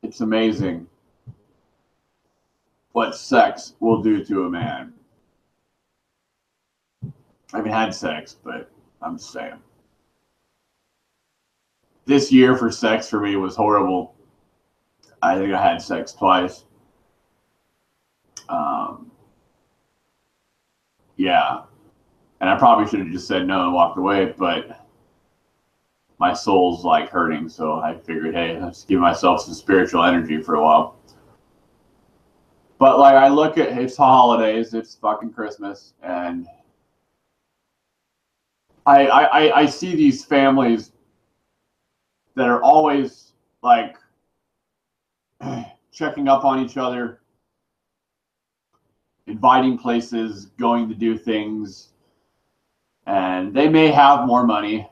It's amazing what sex will do to a man. I haven't had sex, but I'm just saying. This year for sex for me was horrible. I think I had sex twice. Yeah. And I probably should have just said no and walked away, but my soul's like hurting, so I figured, hey, let's give myself some spiritual energy for a while. But like I look at it's holidays, it's fucking Christmas, and I see these families that are always like checking up on each other, inviting places, going to do things, and they may have more money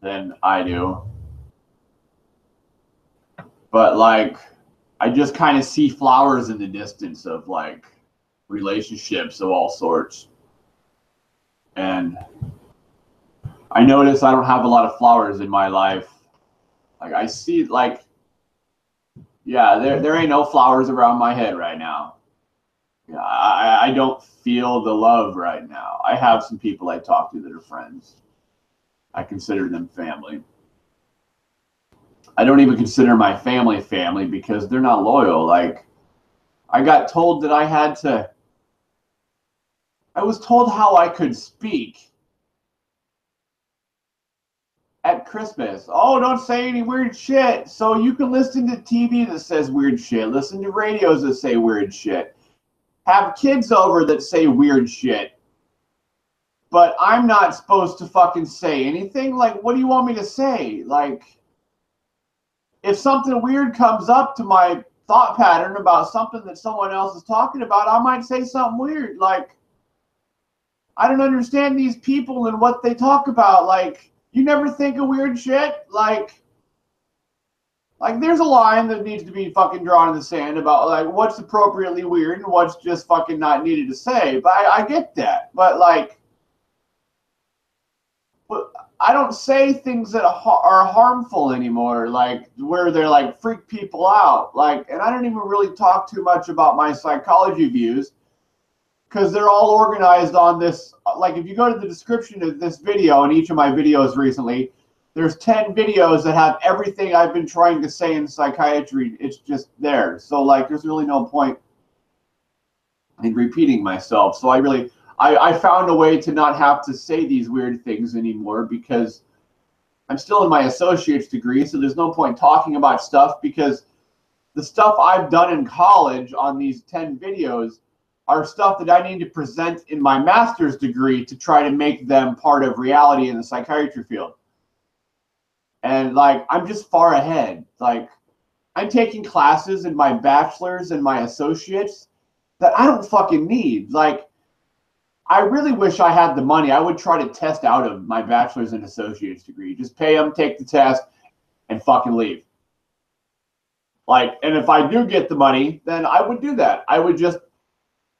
than I do. But like I just kind of see flowers in the distance of like relationships of all sorts. And I notice I don't have a lot of flowers in my life. Like I see like, yeah, there ain't no flowers around my head right now. Yeah, I don't feel the love right now. I have some people I talk to that are friends. I consider them family. I don't even consider my family family because they're not loyal. Like I got told that I was told how I could speak at Christmas. Oh, don't say any weird shit. So you can listen to TV that says weird shit. Listen to radios that say weird shit. Have kids over that say weird shit. But I'm not supposed to fucking say anything? Like, what do you want me to say? Like, if something weird comes up to my thought pattern about something that someone else is talking about, I might say something weird. Like, I don't understand these people and what they talk about. Like, you never think of weird shit? Like there's a line that needs to be fucking drawn in the sand about like what's appropriately weird and what's just fucking not needed to say. But I get that. But like, I don't say things that are harmful anymore, like where they're like freak people out. Like, and I don't even really talk too much about my psychology views because they're all organized on this. Like, if you go to the description of this video and each of my videos recently, there's 10 videos that have everything I've been trying to say in psychiatry. It's just there. So like, there's really no point in repeating myself. So I found a way to not have to say these weird things anymore because I'm still in my associate's degree, so there's no point talking about stuff because the stuff I've done in college on these 10 videos are stuff that I need to present in my master's degree to try to make them part of reality in the psychiatry field. And like, I'm just far ahead. Like, I'm taking classes in my bachelor's and my associates that I don't fucking need. Like, I really wish I had the money. I would try to test out of my bachelor's and associate's degree. Just pay them, take the test, and fucking leave. Like, and if I do get the money, then I would do that. I would just,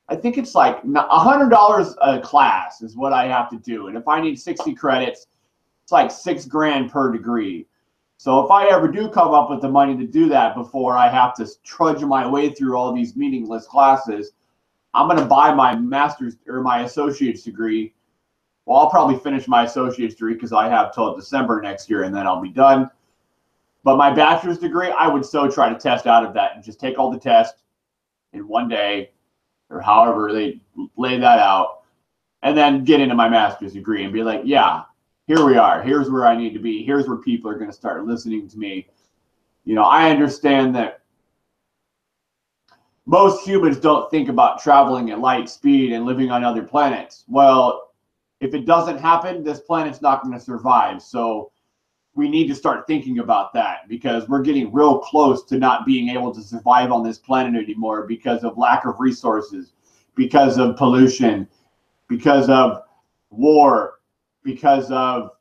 I think it's like $100 a class is what I have to do. And if I need 60 credits, it's like $6,000 per degree. So if I ever do come up with the money to do that before I have to trudge my way through all these meaningless classes, I'm going to buy my master's or my associate's degree. Well, I'll probably finish my associate's degree because I have till December next year and then I'll be done. But my bachelor's degree, I would so try to test out of that and just take all the tests in one day or however they lay that out and then get into my master's degree and be like, yeah, here we are. Here's where I need to be. Here's where people are going to start listening to me. You know, I understand that most humans don't think about traveling at light speed and living on other planets. Well, if it doesn't happen, this planet's not going to survive. So we need to start thinking about that because we're getting real close to not being able to survive on this planet anymore because of lack of resources, because of pollution, because of war, because of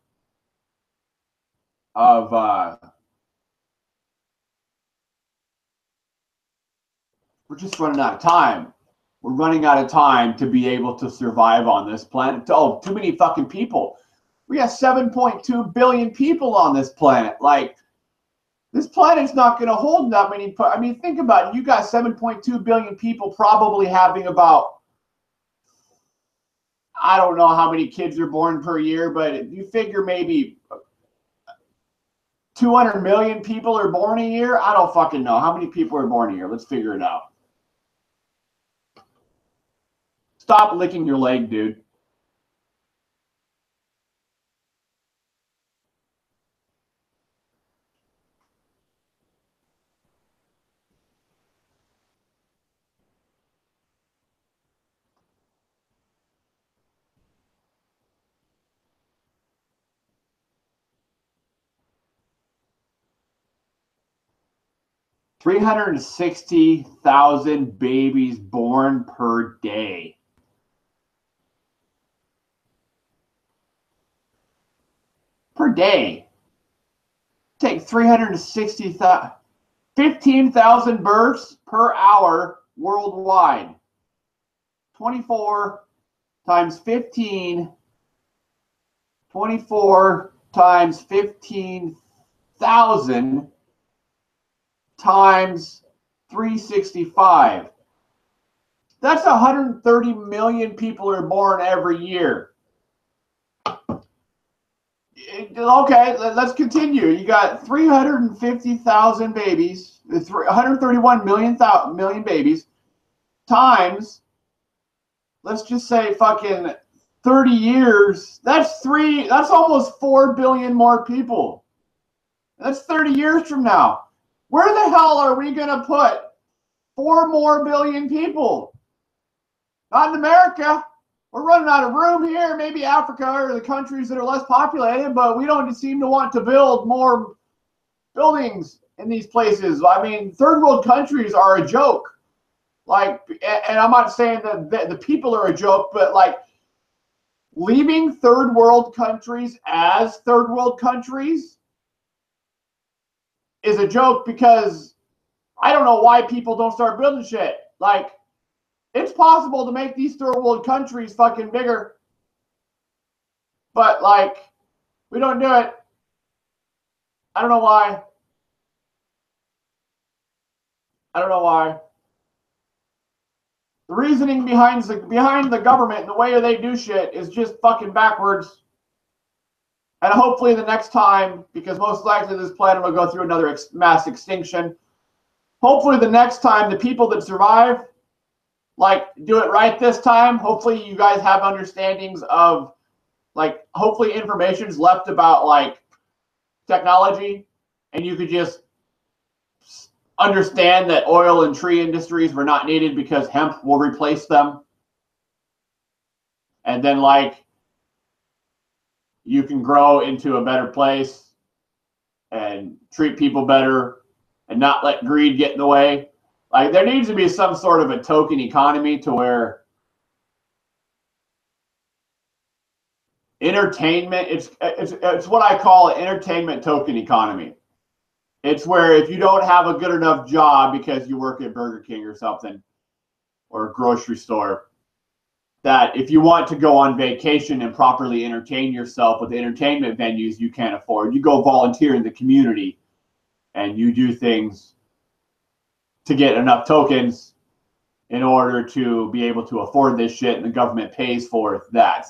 we're just running out of time. We're running out of time to be able to survive on this planet. Oh, too many fucking people. We got 7.2 billion people on this planet. Like, This planet's not going to hold that many. I mean, think about it. You got 7.2 billion people probably having about, I don't know how many kids are born per year, but you figure maybe 200 million people are born a year. I don't fucking know. How many people are born a year? Let's figure it out. Stop licking your leg, dude. $360,000 babies born per day. Per day. Take 360,000, 15,000 births per hour worldwide. 24 times 15, 24 times 15,000 times 365. That's 130 million people are born every year. Okay, let's continue. You got 350,000 babies, 131 million babies, times, let's just say fucking 30 years. That's almost 4 billion more people. That's 30 years from now. Where the hell are we going to put 4 more billion people? Not in America. We're running out of room here. Maybe Africa or the countries that are less populated, but we don't seem to want to build more buildings in these places. I mean, third world countries are a joke. Like, and I'm not saying that the people are a joke, but like leaving third world countries as third world countries is a joke, because I don't know why people don't start building shit. Like, it's possible to make these third world countries fucking bigger, but like, we don't do it. I don't know why. I don't know why. The reasoning behind the government and the way they do shit is just fucking backwards. And hopefully the next time, because most likely this planet will go through another mass extinction, hopefully the next time the people that survive, like, do it right this time. Hopefully you guys have understandings of, like, hopefully information's left about like technology, and you could just understand that oil and tree industries were not needed because hemp will replace them. And then like you can grow into a better place and treat people better and not let greed get in the way. Like, there needs to be some sort of a token economy to where entertainment, it's what I call an entertainment token economy. It's where if you don't have a good enough job because you work at Burger King or something, or a grocery store, that if you want to go on vacation and properly entertain yourself with entertainment venues you can't afford, you go volunteer in the community and you do things to get enough tokens in order to be able to afford this shit, and the government pays for that.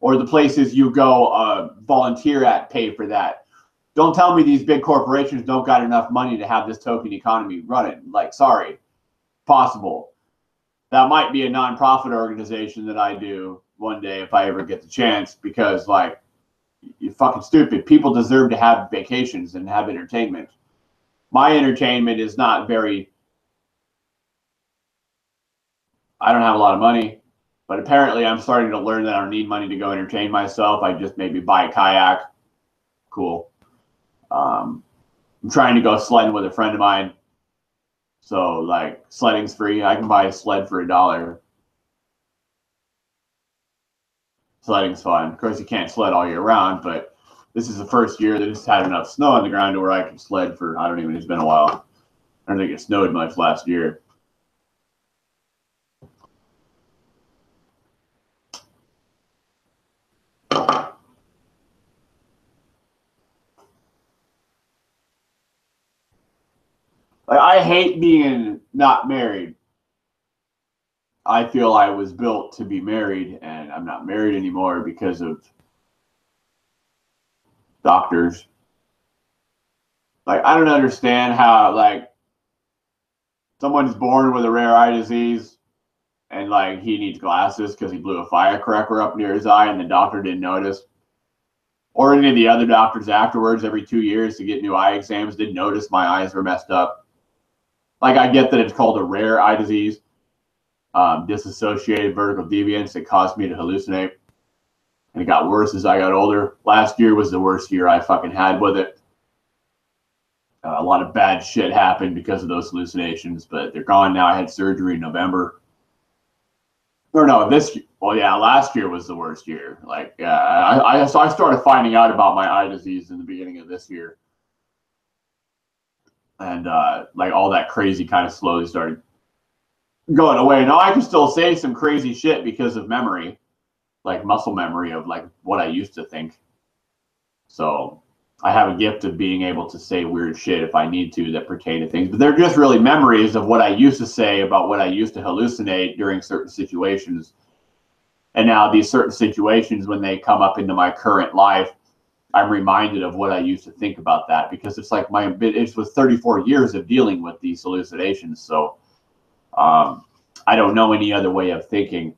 Or the places you go volunteer at pay for that. Don't tell me these big corporations don't got enough money to have this token economy running. Like, sorry, possible. That might be a nonprofit organization that I do one day if I ever get the chance, because like, you're fucking stupid. People deserve to have vacations and have entertainment. My entertainment is not very, I don't have a lot of money, but apparently I'm starting to learn that I don't need money to go entertain myself. I just maybe buy a kayak. Cool. I'm trying to go sledding with a friend of mine. So like, sledding's free. I can buy a sled for $1. Sledding's fun. Of course, you can't sled all year round, but this is the first year that it's had enough snow on the ground to where I can sled for, I don't even, it's been a while. I don't think it snowed much last year. Like, I hate being not married. I feel I was built to be married, and I'm not married anymore because of doctors. Like, I don't understand how, like, someone's born with a rare eye disease and, like, he needs glasses because he blew a firecracker up near his eye and the doctor didn't notice. Or any of the other doctors afterwards, every 2 years to get new eye exams, didn't notice my eyes were messed up. Like, I get that it's called a rare eye disease, dissociated vertical deviance. It caused me to hallucinate. And it got worse as I got older. Last year was the worst year I fucking had with it. A lot of bad shit happened because of those hallucinations, but they're gone now. I had surgery in November. Or no, well, yeah, last year was the worst year. Like, yeah, so I started finding out about my eye disease in the beginning of this year. And like all that crazy kind of slowly started going away. Now I can still say some crazy shit because of memory, like muscle memory of like what I used to think. So I have a gift of being able to say weird shit if I need to that pertain to things, but they're just really memories of what I used to say about what I used to hallucinate during certain situations. And now these certain situations, when they come up into my current life, I'm reminded of what I used to think about that, because it's like it was 34 years of dealing with these hallucinations. So I don't know any other way of thinking.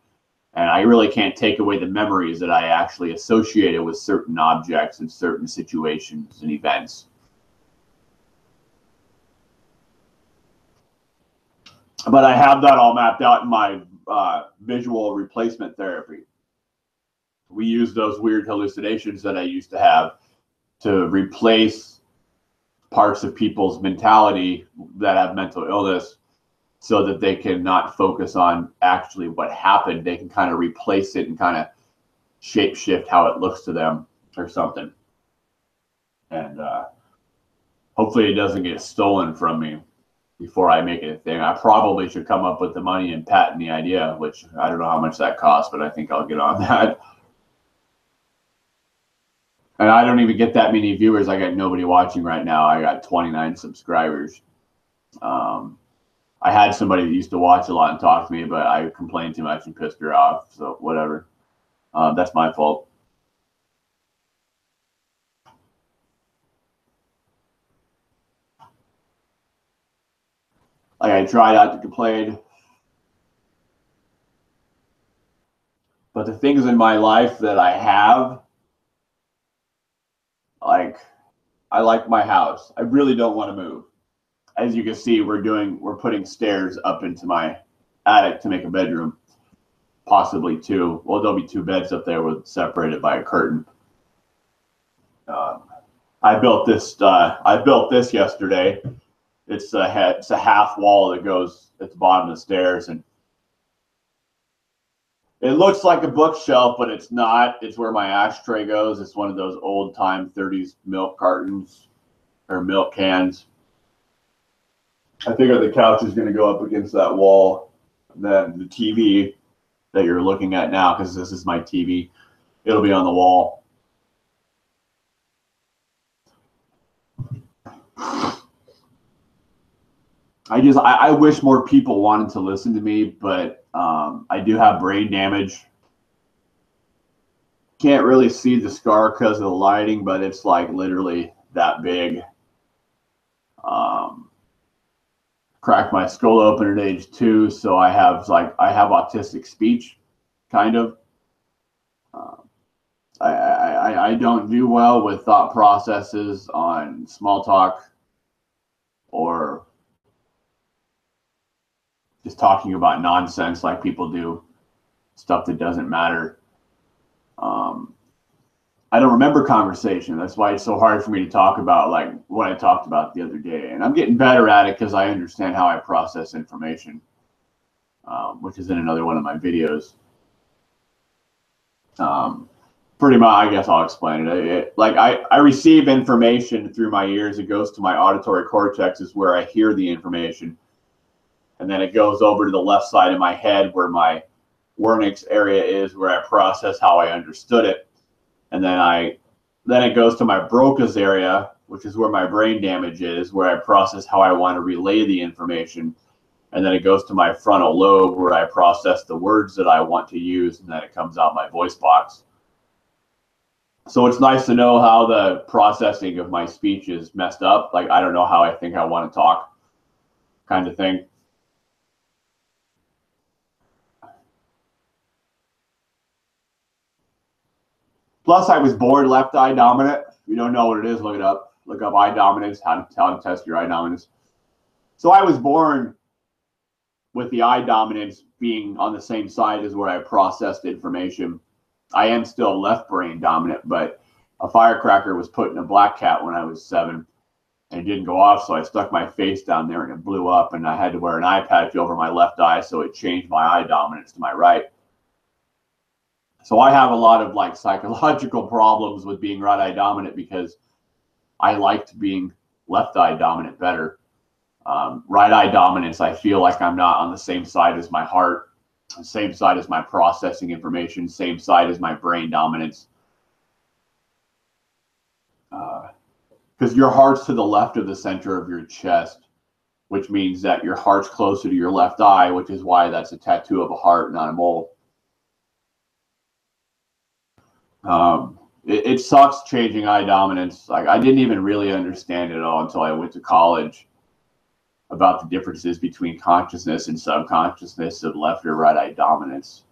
And I really can't take away the memories that I actually associated with certain objects and certain situations and events. But I have that all mapped out in my visual replacement therapy. We use those weird hallucinations that I used to have to replace parts of people's mentality that have mental illness, so that they can not focus on actually what happened. They can kind of replace it and kind of shape shift how it looks to them or something. And hopefully it doesn't get stolen from me before I make it a thing. I probably should come up with the money and patent the idea, which I don't know how much that costs, but I think I'll get on that. And I don't even get that many viewers. I got nobody watching right now. I got 29 subscribers. I had somebody that used to watch a lot and talk to me, but I complained too much and pissed her off. So whatever. That's my fault. Like, I try not to complain, but the things in my life that I have, like, I like my house. I really don't want to move. As you can see, we're putting stairs up into my attic to make a bedroom, possibly two. Well, there'll be two beds up there separated by a curtain. I built this yesterday. It's a half wall that goes at the bottom of the stairs, and it looks like a bookshelf, but it's not. It's where my ashtray goes. It's one of those old time 30s milk cartons or milk cans. I figure the couch is going to go up against that wall. Then the TV that you're looking at now, because this is my TV, it'll be on the wall. I wish more people wanted to listen to me, but I do have brain damage. Can't really see the scar because of the lighting, but it's like literally that big. Cracked my skull open at age 2, so I have autistic speech, kind of. I don't do well with thought processes on small talk or just talking about nonsense like people do, stuff that doesn't matter. I don't remember conversation. That's why it's so hard for me to talk about like what I talked about the other day. And I'm getting better at it because I understand how I process information, which is in another one of my videos. Pretty much, I guess I'll explain it. Like I receive information through my ears. It goes to my auditory cortex, is where I hear the information. And then it goes over to the left side of my head where my Wernicke's area is, where I process how I understood it. And then it goes to my Broca's area, which is where my brain damage is, where I process how I want to relay the information. And then it goes to my frontal lobe where I process the words that I want to use, and then it comes out my voice box. So it's nice to know how the processing of my speech is messed up. Like, I don't know how I think I want to talk, kind of thing. Plus, I was born left eye dominant. If you don't know what it is, look it up. Look up eye dominance, how to test your eye dominance. So I was born with the eye dominance being on the same side as where I processed information. I am still left brain dominant, but a firecracker was put in a black cat when I was 7 and it didn't go off. So I stuck my face down there and it blew up, and I had to wear an eye patch over my left eye. So it changed my eye dominance to my right. So I have a lot of like psychological problems with being right eye dominant because I liked being left eye dominant better. Right eye dominance, I feel like I'm not on the same side as my heart, same side as my processing information, same side as my brain dominance. Because your heart's to the left of the center of your chest, which means that your heart's closer to your left eye, which is why that's a tattoo of a heart, not a mole. It sucks changing eye dominance. Like, I didn't even really understand it at all until I went to college about the differences between consciousness and subconsciousness of left or right eye dominance.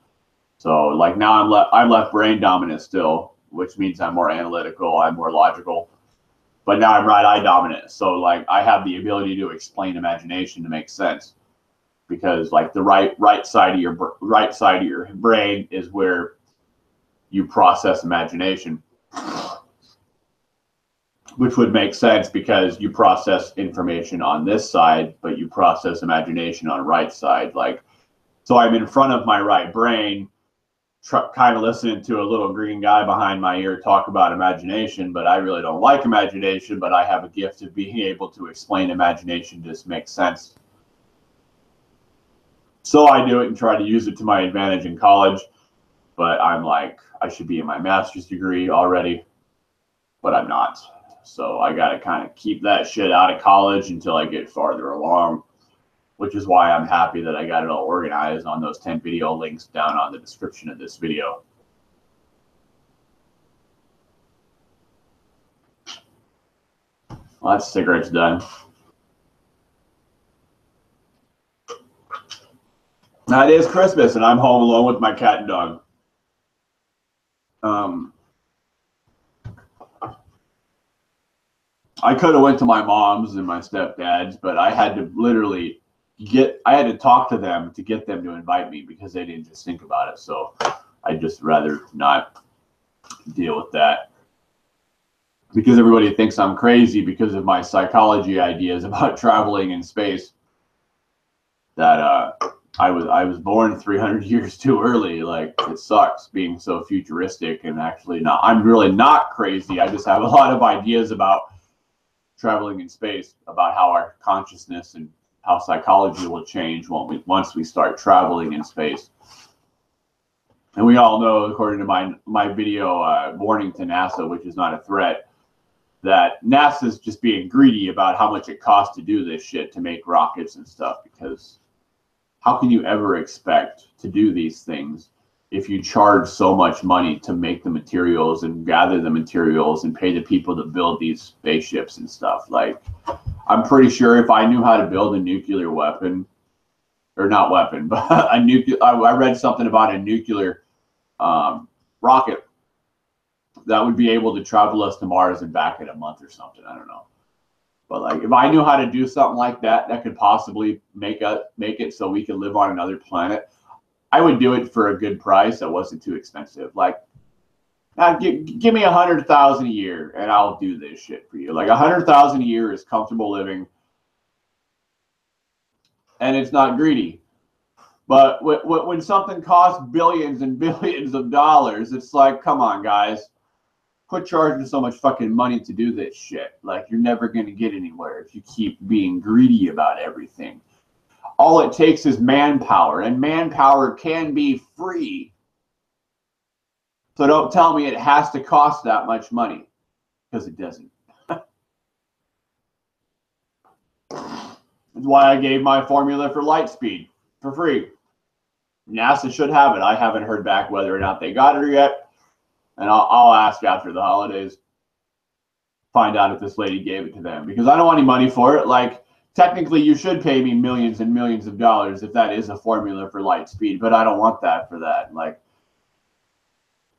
So like now I'm left brain dominant still, which means I'm more analytical, I'm more logical. But now I'm right eye dominant. So like I have the ability to explain imagination to make sense, because like the right side of your brain is where you process imagination, which would make sense because you process information on this side, but you process imagination on the right side. Like, so I'm in front of my right brain, kind of listening to a little green guy behind my ear talk about imagination, but I really don't like imagination, but I have a gift of being able to explain imagination to just make sense. So I do it and try to use it to my advantage in college, but I'm like, I should be in my master's degree already, but I'm not. So I got to kind of keep that shit out of college until I get farther along, which is why I'm happy that I got it all organized on those 10 video links down on the description of this video. Well, that cigarette's done. Now it is Christmas and I'm home alone with my cat and dog. I could have went to my mom's and my stepdad's, but I had to literally I had to talk to them to get them to invite me because they didn't just think about it. So I'd just rather not deal with that, because everybody thinks I'm crazy because of my psychology ideas about traveling in space, that I was born 300 years too early. Like, it sucks being so futuristic, and actually not. I'm really not crazy. I just have a lot of ideas about traveling in space, about how our consciousness and how psychology will change once we start traveling in space. And we all know, according to my video warning to NASA, which is not a threat, that NASA's just being greedy about how much it costs to do this shit, to make rockets and stuff, because how can you ever expect to do these things if you charge so much money to make the materials and gather the materials and pay the people to build these spaceships and stuff? Like, I'm pretty sure if I knew how to build a nuclear weapon, or not weapon, but a nuclear, I read something about a nuclear rocket that would be able to travel us to Mars and back in a month or something. I don't know. But like, if I knew how to do something like that, that could possibly make it so we could live on another planet, I would do it for a good price that wasn't too expensive. Like, give me 100,000 a year and I'll do this shit for you. Like, 100,000 a year is comfortable living, and it's not greedy. But when something costs billions and billions of dollars, it's like, come on, guys, quit charging so much fucking money to do this shit. Like, you're never going to get anywhere if you keep being greedy about everything. All it takes is manpower, and manpower can be free. So don't tell me it has to cost that much money, because it doesn't. That's why I gave my formula for light speed for free. NASA should have it. I haven't heard back whether or not they got it yet. And I'll ask after the holidays. Find out if this lady gave it to them. Because I don't want any money for it. Like, technically, you should pay me millions and millions of dollars if that is a formula for light speed. But I don't want that for that. Like,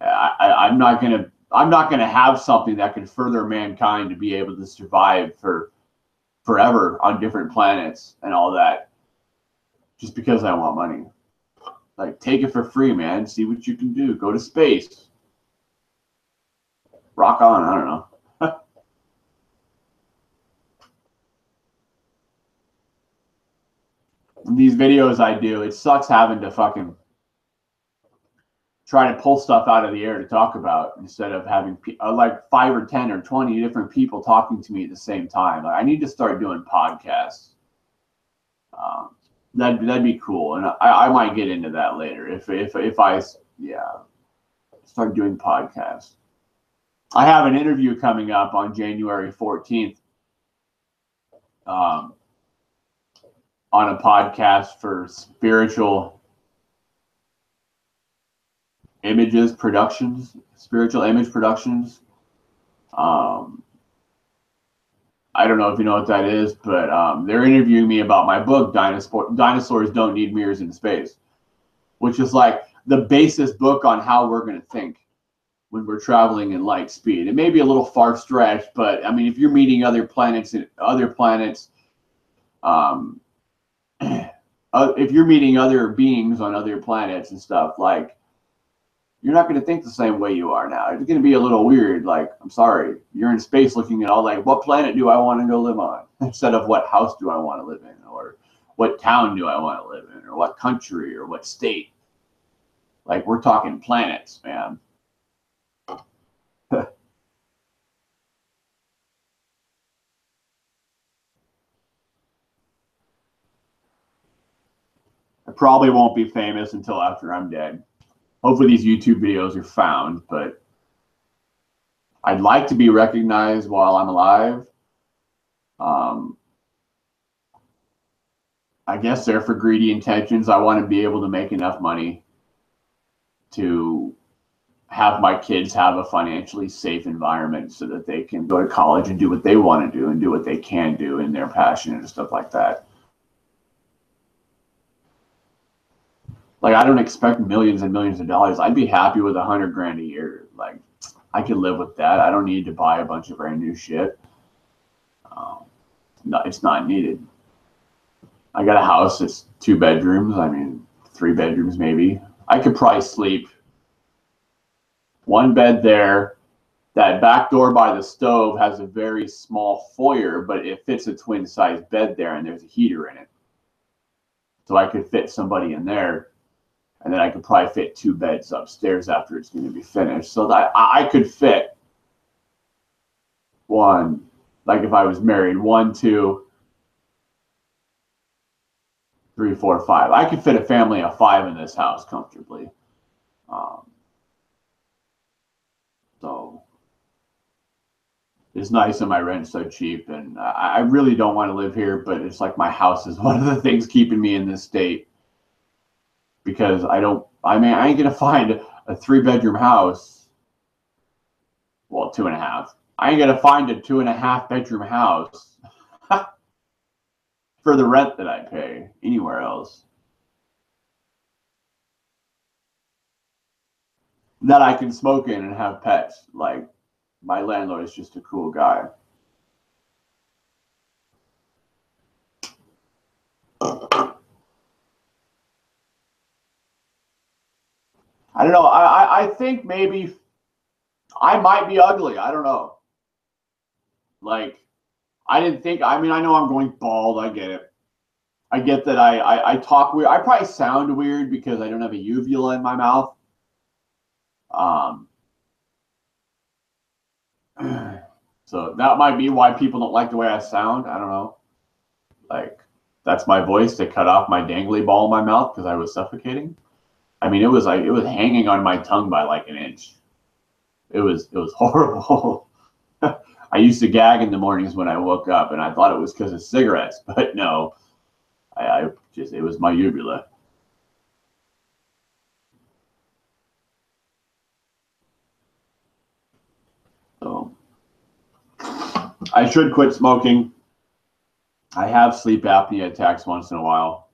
I'm not gonna have something that can further mankind to be able to survive for forever on different planets and all that, just because I want money. Like, take it for free, man. See what you can do. Go to space. Rock on. I don't know. These videos I do, it sucks having to fucking try to pull stuff out of the air to talk about instead of having like 5 or 10 or 20 different people talking to me at the same time. Like, I need to start doing podcasts. That'd be cool, and I might get into that later if I start doing podcasts. I have an interview coming up on January 14th on a podcast for Spiritual Images Productions, Spiritual Image Productions. I don't know if you know what that is, but they're interviewing me about my book, Dinosaurs Don't Need Mirrors in Space, which is like the basis book on how we're going to think when we're traveling in light speed. It may be a little far-stretched, but I mean, if you're meeting other planets, if you're meeting other beings on other planets and stuff, like, you're not going to think the same way you are now. It's going to be a little weird. Like, I'm sorry, you're in space looking at all, like, what planet do I want to go live on? Instead of what house do I want to live in, or what town do I want to live in, or what country, or what state. Like, we're talking planets, man. I probably won't be famous until after I'm dead. Hopefully these YouTube videos are found, but I'd like to be recognized while I'm alive. I guess they're for greedy intentions. I want to be able to make enough money to have my kids have a financially safe environment so that they can go to college and do what they want to do and do what they can do in their passion and stuff like that. Like, I don't expect millions and millions of dollars. I'd be happy with $100 grand a year. Like, I could live with that. I don't need to buy a bunch of brand new shit. No, it's not needed. I got a house that's 2 bedrooms. I mean, 3 bedrooms maybe. I could probably sleep 1 bed there. That back door by the stove has a very small foyer, but it fits a twin-size bed there, and there's a heater in it. So I could fit somebody in there. And then I could probably fit 2 beds upstairs after it's going to be finished. So that I could fit one, like if I was married, 1, 2, 3, 4, 5. I could fit a family of 5 in this house comfortably. So it's nice and my rent's so cheap. And I really don't want to live here, but it's like my house is one of the things keeping me in this state. Because I ain't gonna find a 3-bedroom house. Well, 2.5. I ain't gonna find a 2.5 bedroom house for the rent that I pay anywhere else. That I can smoke in and have pets. Like, my landlord is just a cool guy. I don't know. I think maybe I might be ugly. I don't know. Like, I didn't think, I mean, I know I'm going bald. I get it. I get that I talk weird. I probably sound weird because I don't have a uvula in my mouth. So that might be why people don't like the way I sound. I don't know. Like, that's my voice. They cut off my dangly ball in my mouth because I was suffocating. I mean, it was hanging on my tongue by like an inch. It was horrible. I used to gag in the mornings when I woke up, and I thought it was because of cigarettes, but no, It was my uvula. So I should quit smoking. I have sleep apnea attacks once in a while.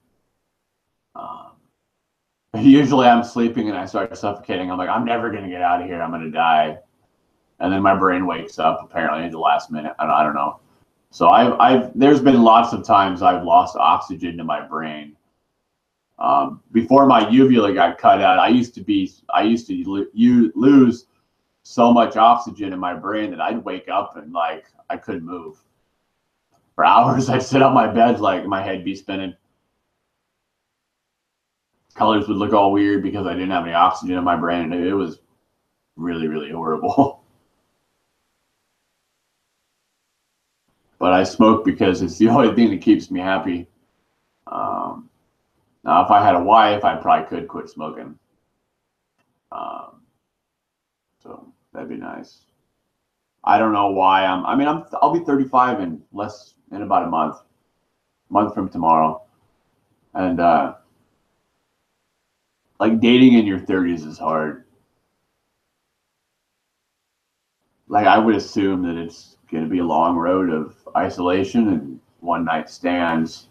Usually I'm sleeping and I start suffocating. I'm like, I'm never going to get out of here. I'm going to die. And then my brain wakes up apparently at the last minute. I don't know. So there's been lots of times I've lost oxygen to my brain. Before my uvula got cut out, I used to lose so much oxygen in my brain that I'd wake up and like I couldn't move for hours. I'd sit on my bed like my head be spinning. Colors would look all weird because I didn't have any oxygen in my brain. It was really, really horrible. But I smoke because it's the only thing that keeps me happy. Now, if I had a wife, I probably could quit smoking. So that'd be nice. I don't know why I'll be 35 in about a month from tomorrow. And like dating in your 30s is hard. Like I would assume that it's going to be a long road of isolation and one night stands.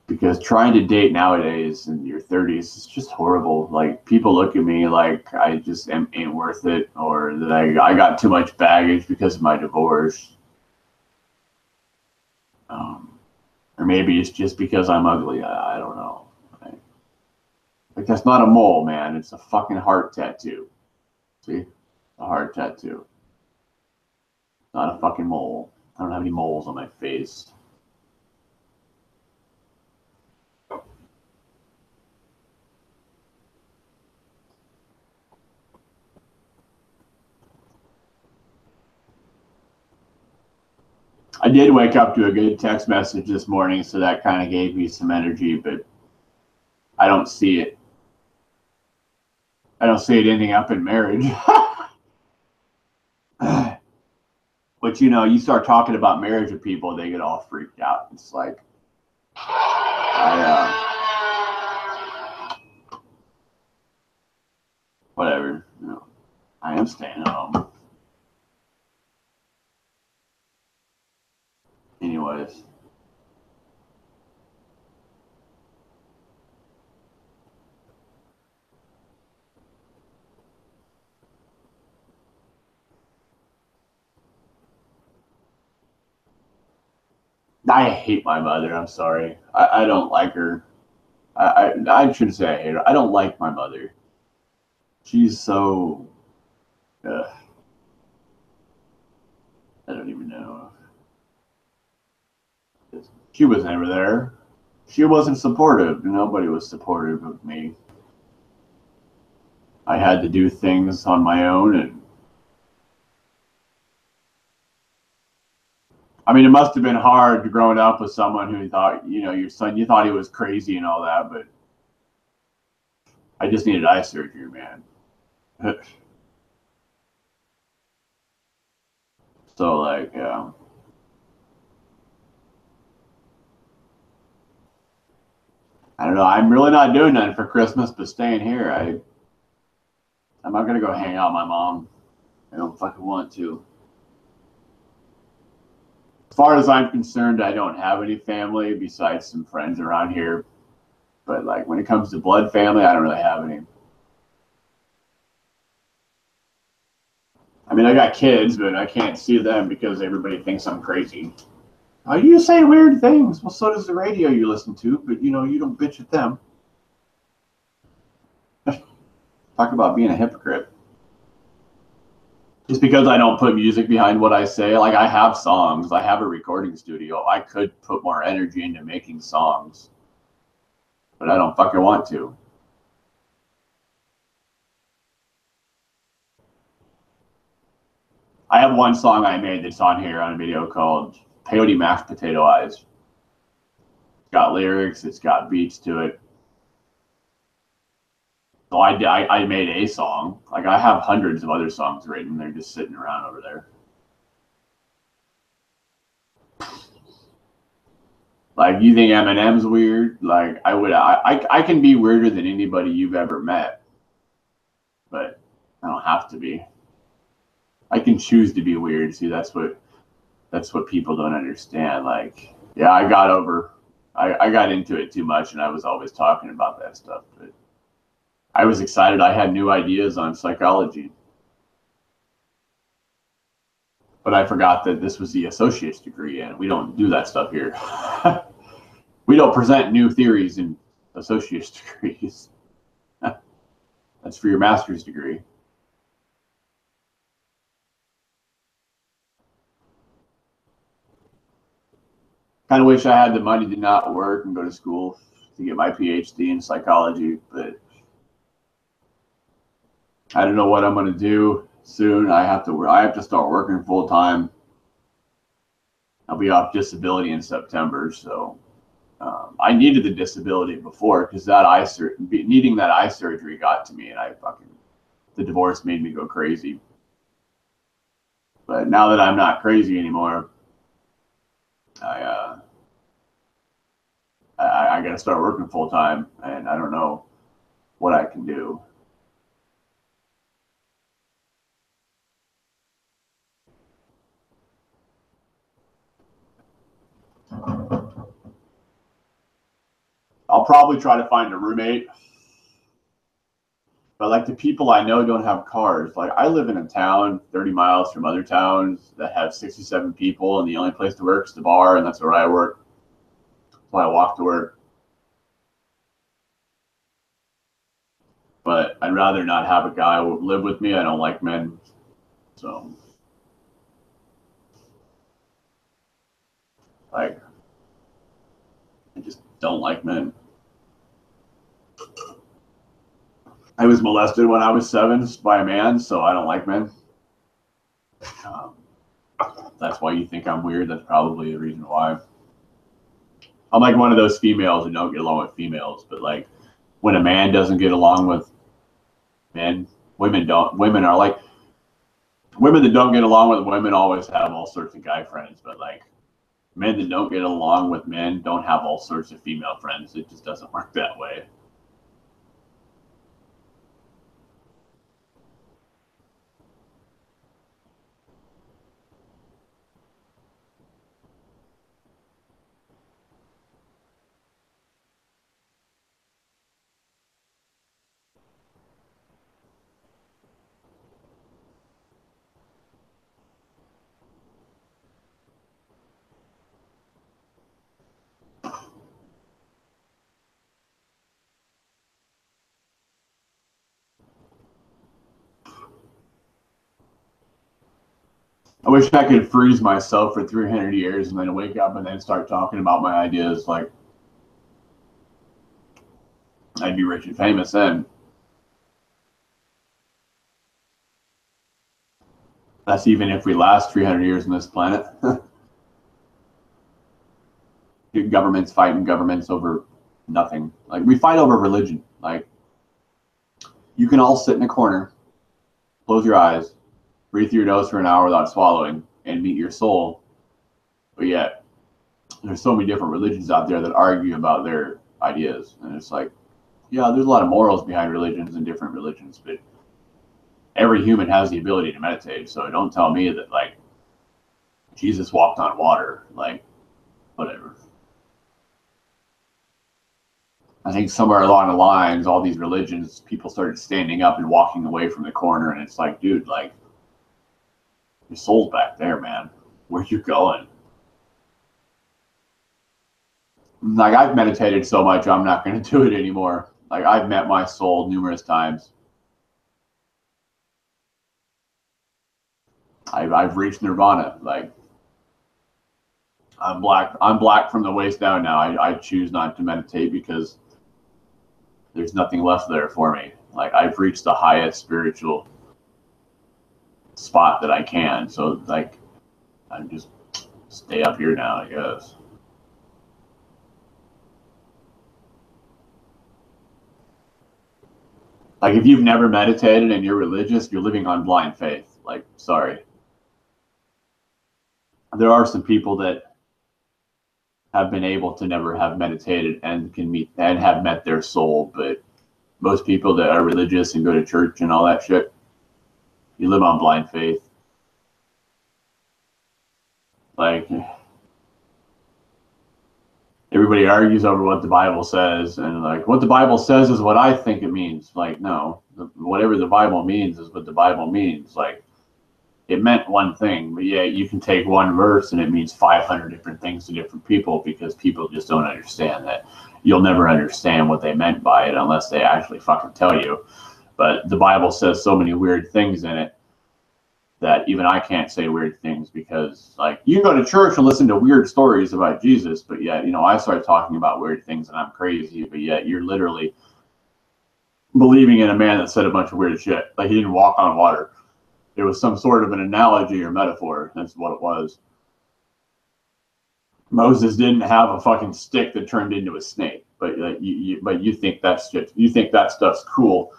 Because trying to date nowadays in your 30s is just horrible. Like people look at me like I just ain't worth it, or that I got too much baggage because of my divorce. Or maybe it's just because I'm ugly. I don't know. Like that's not a mole, man. It's a fucking heart tattoo. See? A heart tattoo. Not a fucking mole. I don't have any moles on my face. I did wake up to a good text message this morning, so that kind of gave me some energy, but I don't see it. I don't see it ending up in marriage. But you know, you start talking about marriage with people, they get all freaked out. It's like, whatever. You know, I am staying home. Anyways. I hate my mother. I'm sorry. I don't like her. I shouldn't say I hate her. I don't like my mother. She's so. I don't even know. She was never there. She wasn't supportive. Nobody was supportive of me. I had to do things on my own, and I mean, it must have been hard growing up with someone who thought, you know, your son, you thought he was crazy and all that, but I just needed eye surgery, man. So, like, I don't know. I'm really not doing nothing for Christmas, but staying here. I'm not gonna go hang out with my mom. I don't fucking want to. As far as I'm concerned, I don't have any family besides some friends around here. But like when it comes to blood family, I don't really have any. I mean, I got kids, but I can't see them because everybody thinks I'm crazy. Oh, you say weird things. Well, so does the radio you listen to, but you know, you don't bitch at them. Talk about being a hypocrite. Just because I don't put music behind what I say, like I have songs, I have a recording studio. I could put more energy into making songs, but I don't fucking want to. I have one song I made that's on here on a video called Peyote Mashed Potato Eyes. It's got lyrics, it's got beats to it. So I made a song. Like I have hundreds of other songs written. They're just sitting around over there. Like, you think Eminem's weird? Like, I can be weirder than anybody you've ever met, but I don't have to be. I can choose to be weird. See, that's what people don't understand. Like, yeah, I got into it too much, and I was always talking about that stuff. But I was excited. I had new ideas on psychology, but I forgot that this was the associate's degree, and we don't do that stuff here. We don't present new theories in associate's degrees. That's for your master's degree. Kind of wish I had the money to not work and go to school to get my PhD in psychology, but I don't know what I'm going to do soon. I have to start working full time. I'll be off disability in September, so I needed the disability before because needing that eye surgery got to me, and the divorce made me go crazy. But now that I'm not crazy anymore, I got to start working full time, and I don't know what I can do. I'll probably try to find a roommate, but like the people I know don't have cars. Like, I live in a town 30 miles from other towns that have 67 people, and the only place to work is the bar, and that's where I work. So I walk to work. But I'd rather not have a guy live with me. I don't like men, so like I just don't like men. I was molested when I was 7 by a man, so I don't like men. Um, that's why you think I'm weird. That's probably the reason why. I'm like one of those females who don't get along with females, but like when a man doesn't get along with men, women don't. Women are like women that don't get along with women always have all sorts of guy friends, but like men that don't get along with men don't have all sorts of female friends. It just doesn't work that way. I wish I could freeze myself for 300 years and then wake up and then start talking about my ideas. Like, I'd be rich and famous then. That's even if we last 300 years on this planet. Governments fighting governments over nothing. Like, we fight over religion. Like, you can all sit in a corner, close your eyes, breathe through your nose for an hour without swallowing, and meet your soul. But yet, there's so many different religions out there that argue about their ideas. And it's like, yeah, there's a lot of morals behind religions and different religions, but every human has the ability to meditate. So don't tell me that, like, Jesus walked on water. Like, whatever. I think somewhere along the lines, all these religions, people started standing up and walking away from the corner. And it's like, dude, like, your soul's back there, man. Where you going? Like, I've meditated so much, I'm not going to do it anymore. Like, I've met my soul numerous times. I've reached nirvana. Like, I'm black from the waist down now. I choose not to meditate because there's nothing left there for me. Like, I've reached the highest spiritual spot that I can. So, like, I just stay up here now, I guess. Like, if you've never meditated and you're religious, you're living on blind faith. Like, sorry. There are some people that have been able to never have meditated and can meet and have met their soul. But most people that are religious and go to church and all that shit, you live on blind faith. Like, everybody argues over what the Bible says, and like, what the Bible says is what I think it means. Like, no, whatever the Bible means is what the Bible means. Like, it meant one thing, but yeah, you can take one verse and it means 500 different things to different people, because people just don't understand that. You'll never understand what they meant by it unless they actually fucking tell you. But the Bible says so many weird things in it that even I can't say weird things, because like, you can go to church and listen to weird stories about Jesus, but yet, you know, I start talking about weird things and I'm crazy, but yet you're literally believing in a man that said a bunch of weird shit. Like, he didn't walk on water. It was some sort of an analogy or metaphor. That's what it was. Moses didn't have a fucking stick that turned into a snake, but you think that's shit. You think that stuff's cool,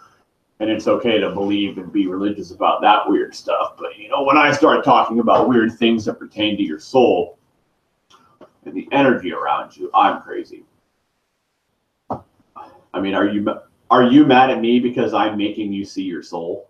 and it's okay to believe and be religious about that weird stuff. But you know, when I start talking about weird things that pertain to your soul and the energy around you, I'm crazy. I mean, are you mad at me because I'm making you see your soul?